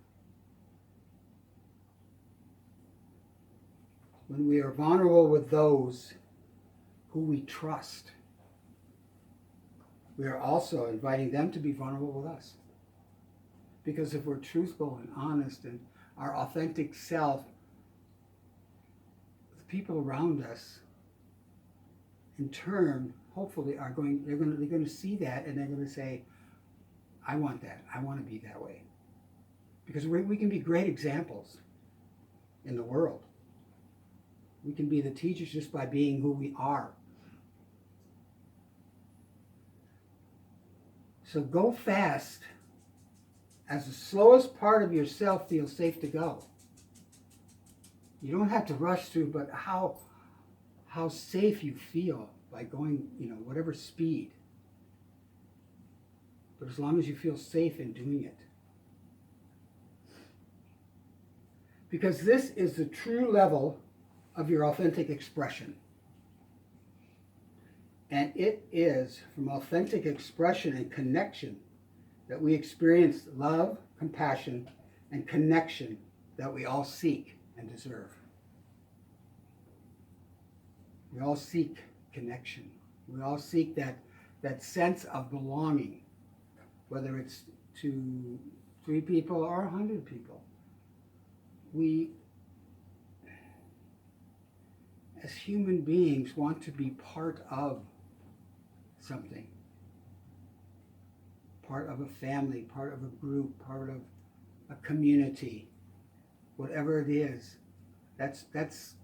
When we are vulnerable with those who we trust, we are also inviting them to be vulnerable with us. Because if we're truthful and honest and our authentic self, the people around us, in turn, hopefully they're going to see that, and they're going to say, I want that. I want to be that way. Because we can be great examples in the world. We can be the teachers just by being who we are. So go fast as the slowest part of yourself feels safe to go. You don't have to rush through, but how safe you feel by going, whatever speed. But as long as you feel safe in doing it. Because this is the true level of your authentic expression. And it is from authentic expression and connection that we experience love, compassion, and connection that we all seek and deserve. We all seek connection. We all seek that sense of belonging, whether it's to 3 people or 100 people. We, as human beings, want to be part of something. Part of a family, part of a group, part of a community. Whatever it is, that's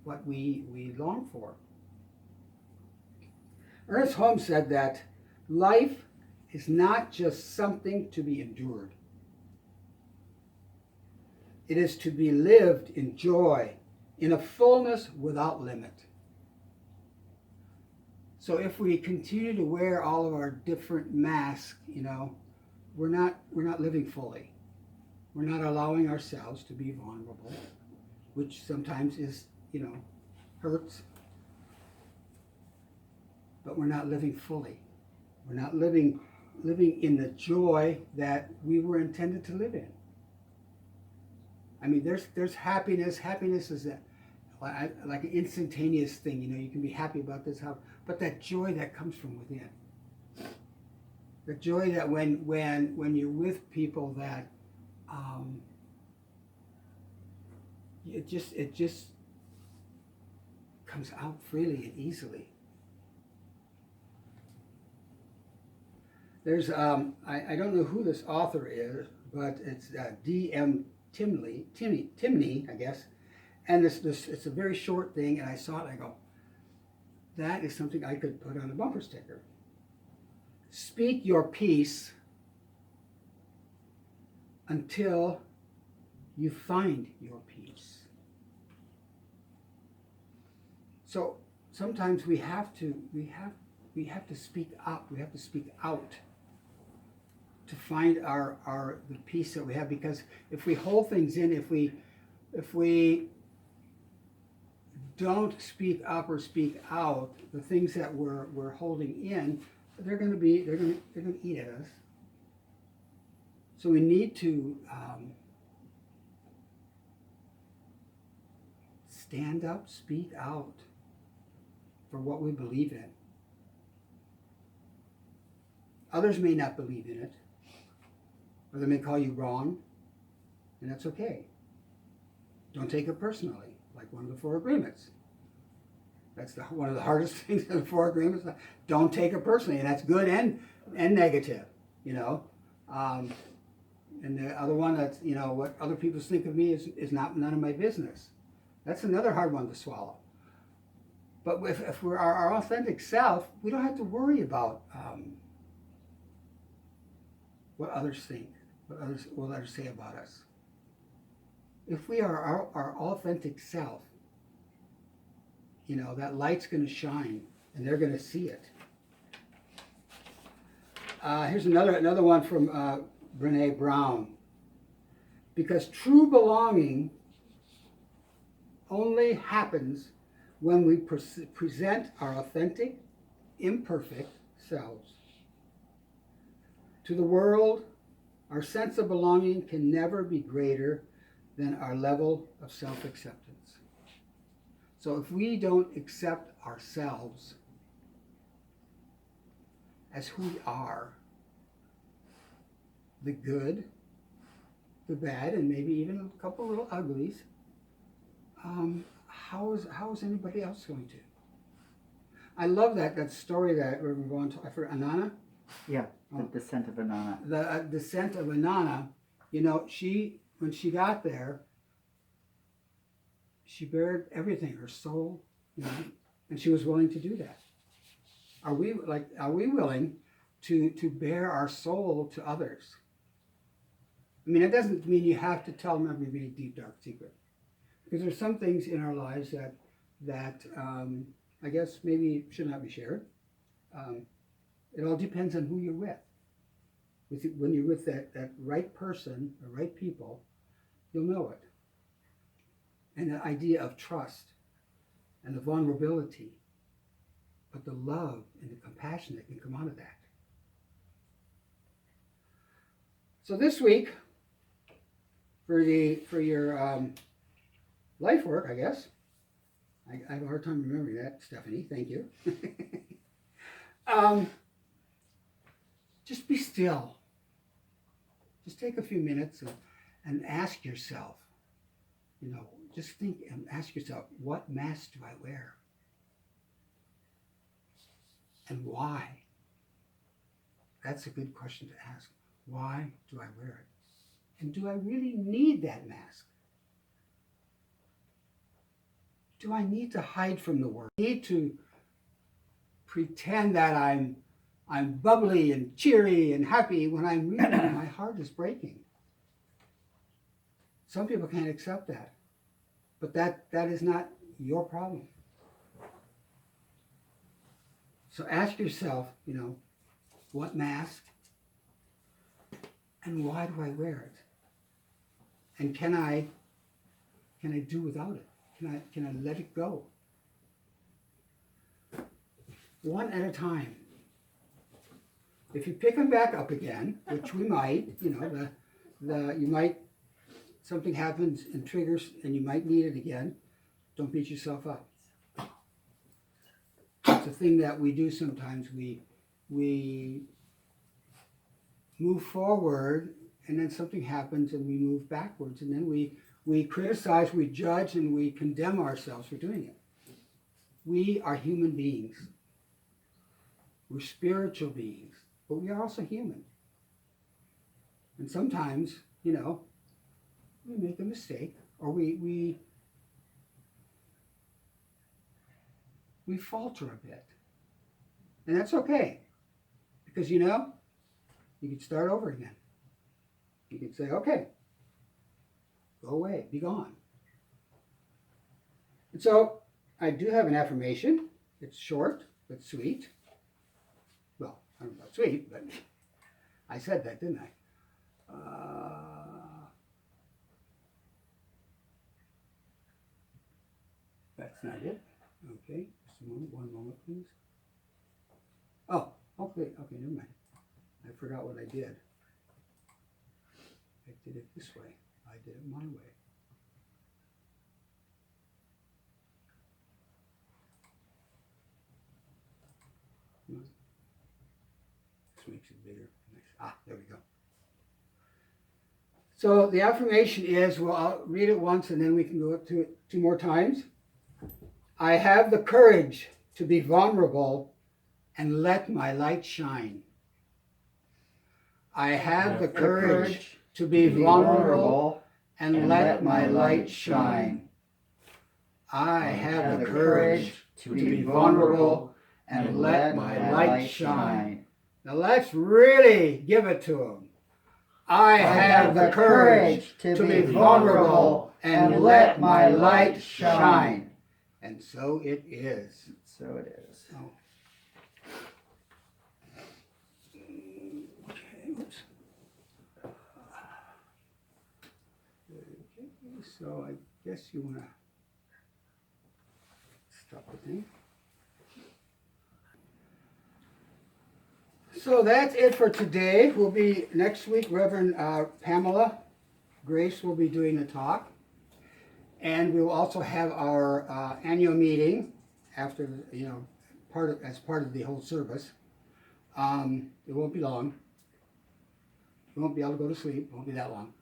what we long for. Ernest Holmes said that life is not just something to be endured. It is to be lived in joy, in a fullness without limit. So if we continue to wear all of our different masks, we're not living fully. We're not allowing ourselves to be vulnerable, which sometimes is, hurts. But we're not living fully. We're not living in the joy that we were intended to live in. I mean, there's happiness. Happiness is like an instantaneous thing. You can be happy about this, but that joy that comes from within. The joy that when you're with people that it just comes out freely and easily. There's I don't know who this author is, but it's D.M. Timney, I guess. And this it's a very short thing, and I saw it and I go, that is something I could put on a bumper sticker. Speak your peace until you find your peace. So sometimes we have to speak up, we have to speak out to find the peace that we have, because if we hold things in, if we don't speak up or speak out, the things that we're holding in, they're going to eat at us. So we need to stand up, speak out for what we believe in. Others may not believe in it, or they may call you wrong, and that's okay. Don't take it personally, like one of the 4 agreements. That's one of the hardest things in the 4 agreements. Don't take it personally, and that's good and negative, And the other one, that's what other people think of me is none of my business. That's another hard one to swallow. But if we're our authentic self, we don't have to worry about what others think, what others say about us. If we are our authentic self, that light's going to shine, and they're going to see it. Here's another one from Brené Brown. Because true belonging only happens when we present our authentic, imperfect selves. To the world, our sense of belonging can never be greater than our level of self-acceptance. So if we don't accept ourselves as who we are, the good, the bad, and maybe even a couple little uglies, how is anybody else going to? I love that story that we're going to, for Anana. Yeah, the descent of Anana. The descent of Anana, when she got there, she bared everything, her soul, and she was willing to do that. Are we willing to bear our soul to others? I mean, it doesn't mean you have to tell them every deep, dark secret. Because there's some things in our lives that I guess maybe should not be shared. It all depends on who you're with. When you're with that right person, the right people, you'll know it. And the idea of trust and the vulnerability, but the love and the compassion that can come out of that. So this week, for your life work, I guess, I have a hard time remembering that, Stephanie. Thank you. Just be still. Just take a few minutes and ask yourself, just think and ask yourself, what mask do I wear? And why? That's a good question to ask. Why do I wear it? And do I really need that mask? Do I need to hide from the world? Need to pretend that I'm bubbly and cheery and happy when I'm really, my heart is breaking. Some people can't accept that. But that is not your problem. So ask yourself, what mask and why do I wear it? And can I do without it? Can I let it go? One at a time. If you pick them back up again, which we might, you might, something happens and triggers and you might need it again, don't beat yourself up. It's a thing that we do sometimes. We move forward and then something happens and we move backwards and then we criticize, we judge, and we condemn ourselves for doing it. We are human beings. We're spiritual beings, but we are also human. And sometimes, we make a mistake, or we falter a bit. And that's okay. Because you can start over again. You can say, okay, go away, be gone. And so I do have an affirmation. It's short, but sweet. Well, I don't know about sweet, but I said that, didn't I? That's not it. Okay, just a moment, one moment, please. Oh, okay, never mind. I forgot what I did. I did it this way. I did it my way. This makes it bigger. There we go. So the affirmation is, well, I'll read it once and then we can go up to it 2 more times. I have the courage to be vulnerable and let my light shine. I have the courage to be vulnerable and let my light shine. I have the courage to be vulnerable and let my light shine. Now let's really give it to them. I have the courage to be vulnerable and let my light shine. And so it is. So it is. Oh. Okay, whoops. Okay, so I guess you want to stop the thing. So that's it for today. We'll be next week. Reverend Pamela Grace will be doing the talk. And we will also have our annual meeting after, as part of the whole service. It won't be long. You won't be able to go to sleep. It won't be that long.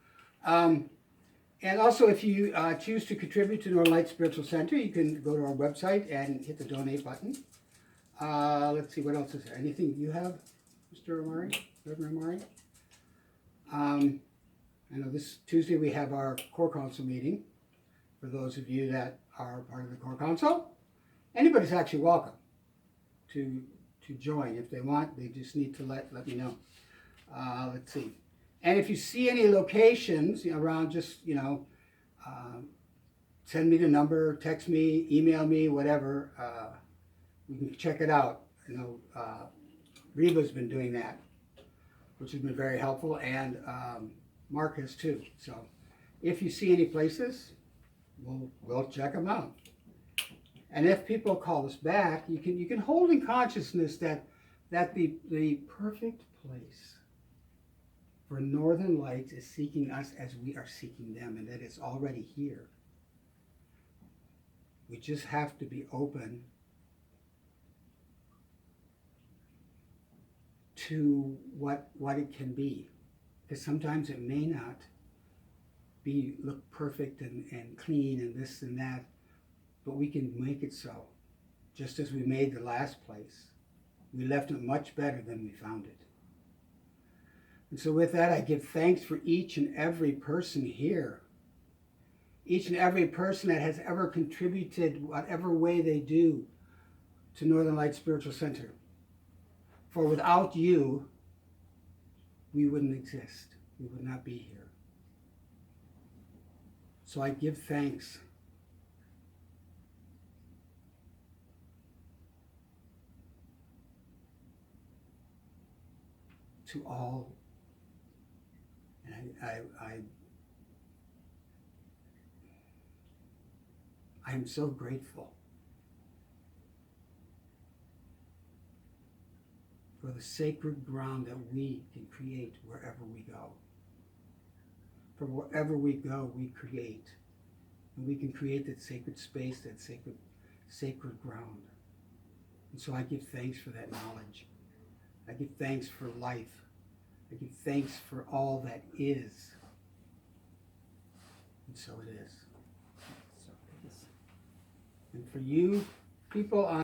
And also, if you choose to contribute to Northern Light Spiritual Center, you can go to our website and hit the donate button. Let's see, what else is there? Anything you have, Mr. Amaré, Reverend Amaré? I know this Tuesday we have our core council meeting. For those of you that are part of the core council, anybody's actually welcome to join. If they want, they just need to let me know. Let's see. And if you see any locations around, just send me the number, text me, email me, whatever. We can check it out. You know, Reba's been doing that, which has been very helpful, and Mark has too. So if you see any places, we'll check them out. And if people call us back, you can hold in consciousness that the perfect place for Northern Lights is seeking us as we are seeking them, and that it's already here. We just have to be open to what it can be, because sometimes it may not look perfect and clean and this and that, but we can make it so. Just as we made the last place, we left it much better than we found it. And so with that, I give thanks for each and every person here, each and every person that has ever contributed whatever way they do to Northern Lights Spiritual Center. For without you, we wouldn't exist. We would not be here. So I give thanks to all. And I am so grateful for the sacred ground that we can create wherever we go. For wherever we go, we create. And we can create that sacred space, that sacred ground. And so I give thanks for that knowledge. I give thanks for life. I give thanks for all that is. And so it is. And for you people on